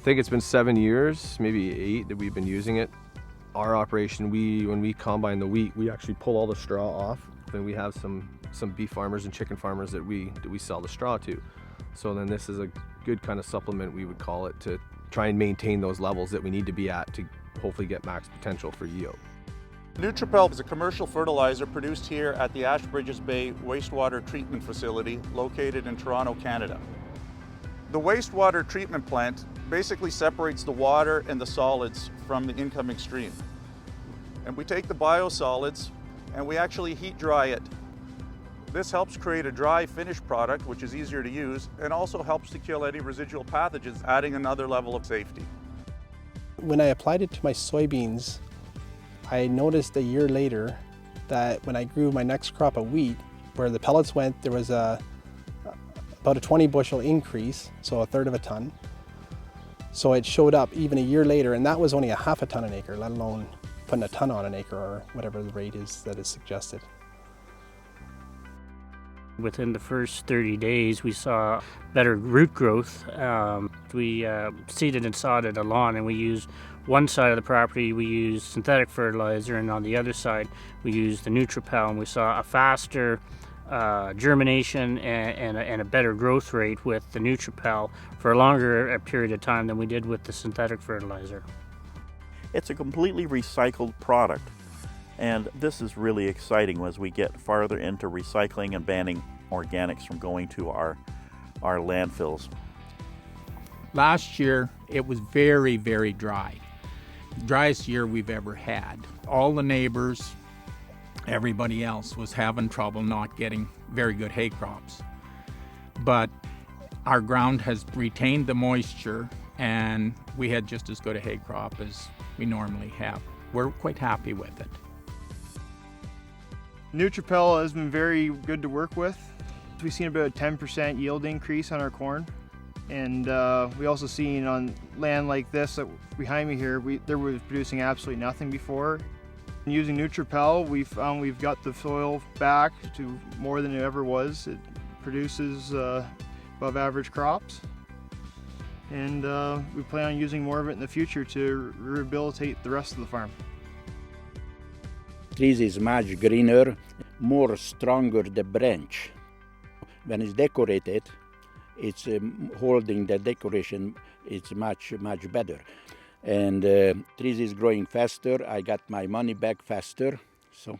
think it's been 7 years, maybe 8 that we've been using it. Our operation, when we combine the wheat, we actually pull all the straw off. And we have some beef farmers and chicken farmers that we sell the straw to. So then this is a good kind of supplement, we would call it, to try and maintain those levels that we need to be at to hopefully get max potential for yield. Nutri-Pel is a commercial fertilizer produced here at the Ashbridges Bay Wastewater Treatment Facility located in Toronto, Canada. The wastewater treatment plant basically separates the water and the solids from the incoming stream. And we take the biosolids and we actually heat dry it. This helps create a dry finished product, which is easier to use, and also helps to kill any residual pathogens, adding another level of safety. When I applied it to my soybeans, I noticed a year later that when I grew my next crop of wheat, where the pellets went, there was about a 20 bushel increase, so a third of a ton. So it showed up even a year later, and that was only a half a ton an acre, let alone putting a ton on an acre or whatever the rate is that is suggested. Within the first 30 days, we saw better root growth. We seeded and sodded a lawn, and we used one side of the property, we used synthetic fertilizer, and on the other side, we used the Nutri-Pel, and we saw a faster germination and a better growth rate with the Nutri-Pel for a longer period of time than we did with the synthetic fertilizer. It's a completely recycled product, and this is really exciting as we get farther into recycling and banning organics from going to our landfills. Last year it was very, very dry. Driest year we've ever had. All the neighbors, everybody else was having trouble not getting very good hay crops. But our ground has retained the moisture, and we had just as good a hay crop as we normally have. We're quite happy with it. Nutri-Pel has been very good to work with. We've seen about a 10% yield increase on our corn. And we also seen on land like this behind me here, there was producing absolutely nothing before. Using Nutri-Pel, we found we've got the soil back to more than it ever was. It produces above average crops. And we plan on using more of it in the future to rehabilitate the rest of the farm. Trees is much greener, more stronger the branch. When it's decorated, it's holding the decoration, it's much better. And trees is growing faster, I got my money back faster, so